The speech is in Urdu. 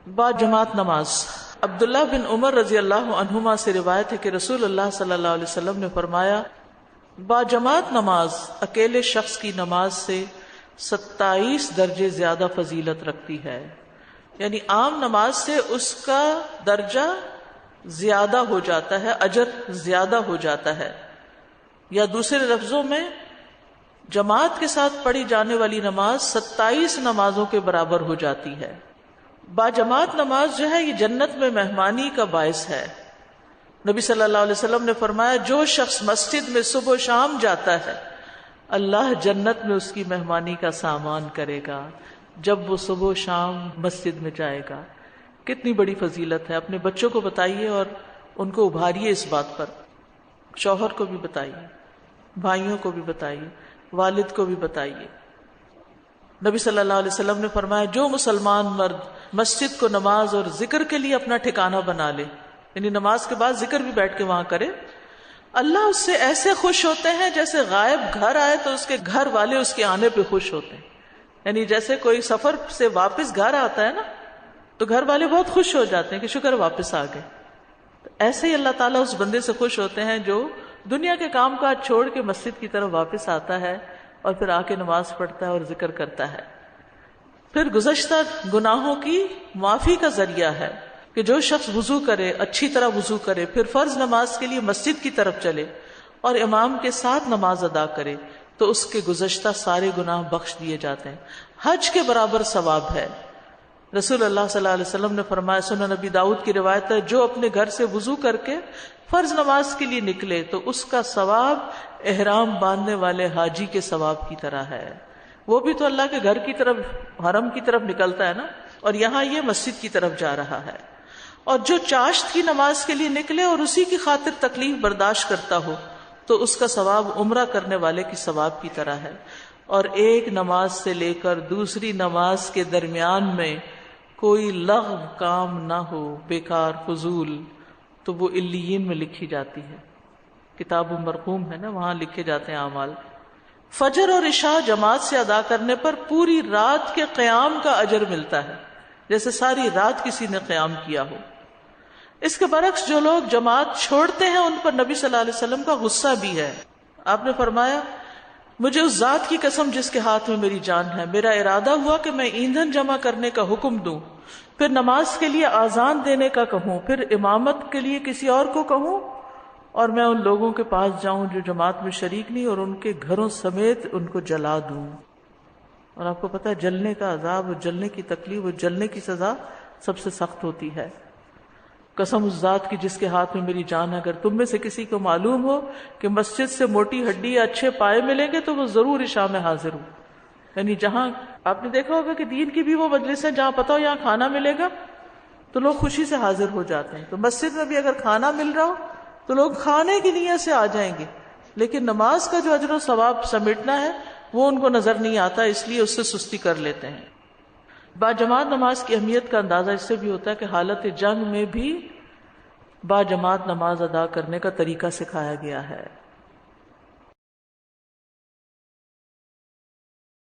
با جماعت نماز۔ عبداللہ بن عمر رضی اللہ عنہما سے روایت ہے کہ رسول اللہ صلی اللہ علیہ وسلم نے فرمایا، با جماعت نماز اکیلے شخص کی نماز سے 27 درجے زیادہ فضیلت رکھتی ہے، یعنی عام نماز سے اس کا درجہ زیادہ ہو جاتا ہے، اجر زیادہ ہو جاتا ہے، یا دوسرے لفظوں میں جماعت کے ساتھ پڑھی جانے والی نماز 27 نمازوں کے برابر ہو جاتی ہے۔ با جماعت نماز جو ہے یہ جنت میں مہمانی کا باعث ہے۔ نبی صلی اللہ علیہ وسلم نے فرمایا، جو شخص مسجد میں صبح و شام جاتا ہے اللہ جنت میں اس کی مہمانی کا سامان کرے گا جب وہ صبح و شام مسجد میں جائے گا۔ کتنی بڑی فضیلت ہے۔ اپنے بچوں کو بتائیے اور ان کو ابھاریے اس بات پر، شوہر کو بھی بتائیے، بھائیوں کو بھی بتائیے، والد کو بھی بتائیے۔ نبی صلی اللہ علیہ وسلم نے فرمایا، جو مسلمان مرد مسجد کو نماز اور ذکر کے لیے اپنا ٹھکانہ بنا لے، یعنی نماز کے بعد ذکر بھی بیٹھ کے وہاں کرے، اللہ اس سے ایسے خوش ہوتے ہیں جیسے غائب گھر آئے تو اس کے گھر والے اس کے آنے پہ خوش ہوتے ہیں۔ یعنی جیسے کوئی سفر سے واپس گھر آتا ہے نا تو گھر والے بہت خوش ہو جاتے ہیں کہ شکر واپس آ گئے۔ ایسے ہی اللہ تعالیٰ اس بندے سے خوش ہوتے ہیں جو دنیا کے کام کاج چھوڑ کے مسجد کی طرف واپس آتا ہے اور پھر آ کے نماز پڑھتا ہے اور ذکر کرتا ہے۔ پھر گزشتہ گناہوں کی معافی کا ذریعہ ہے کہ جو شخص وضو کرے، اچھی طرح وضو کرے، پھر فرض نماز کے لیے مسجد کی طرف چلے اور امام کے ساتھ نماز ادا کرے تو اس کے گزشتہ سارے گناہ بخش دیے جاتے ہیں۔ حج کے برابر ثواب ہے۔ رسول اللہ صلی اللہ علیہ وسلم نے فرمایا، سنن نبی داؤد کی روایت ہے، جو اپنے گھر سے وضو کر کے فرض نماز کے لیے نکلے تو اس کا ثواب احرام باندھنے والے حاجی کے ثواب کی طرح ہے۔ وہ بھی تو اللہ کے گھر کی طرف، حرم کی طرف نکلتا ہے نا، اور یہاں یہ مسجد کی طرف جا رہا ہے۔ اور جو چاشت کی نماز کے لیے نکلے اور اسی کی خاطر تکلیف برداشت کرتا ہو تو اس کا ثواب عمرہ کرنے والے کی ثواب کی طرح ہے۔ اور ایک نماز سے لے کر دوسری نماز کے درمیان میں کوئی لغو کام نہ ہو، بیکار فضول، تو وہ علیین میں لکھی جاتی ہے۔ کتاب مرقوم ہے نا، وہاں لکھے جاتے ہیں اعمال۔ فجر اور عشاء جماعت سے ادا کرنے پر پوری رات کے قیام کا اجر ملتا ہے، جیسے ساری رات کسی نے قیام کیا ہو۔ اس کے برعکس جو لوگ جماعت چھوڑتے ہیں ان پر نبی صلی اللہ علیہ وسلم کا غصہ بھی ہے۔ آپ نے فرمایا، مجھے اس ذات کی قسم جس کے ہاتھ میں میری جان ہے، میرا ارادہ ہوا کہ میں ایندھن جمع کرنے کا حکم دوں، پھر نماز کے لیے آذان دینے کا کہوں، پھر امامت کے لیے کسی اور کو کہوں، اور میں ان لوگوں کے پاس جاؤں جو جماعت میں شریک نہیں، اور ان کے گھروں سمیت ان کو جلا دوں۔ اور آپ کو پتہ ہے جلنے کا عذاب اور جلنے کی تکلیف اور جلنے کی سزا سب سے سخت ہوتی ہے۔ قسم اس ذات کی جس کے ہاتھ میں میری جان ہے، اگر تم میں سے کسی کو معلوم ہو کہ مسجد سے موٹی ہڈی یا اچھے پائے ملیں گے تو وہ ضرور عشاء میں حاضر ہو۔ یعنی جہاں آپ نے دیکھا ہوگا کہ دین کی بھی وہ مجلس ہیں جہاں پتہ ہو یہاں کھانا ملے گا تو لوگ خوشی سے حاضر ہو جاتے ہیں، تو مسجد میں بھی اگر کھانا مل رہا ہو تو لوگ کھانے کی نیت سے آ جائیں گے، لیکن نماز کا جو اجر و ثواب سمیٹنا ہے وہ ان کو نظر نہیں آتا، اس لیے اس سے سستی کر لیتے ہیں۔ با جماعت نماز کی اہمیت کا اندازہ اس سے بھی ہوتا ہے کہ حالت جنگ میں بھی با جماعت نماز ادا کرنے کا طریقہ سکھایا گیا ہے۔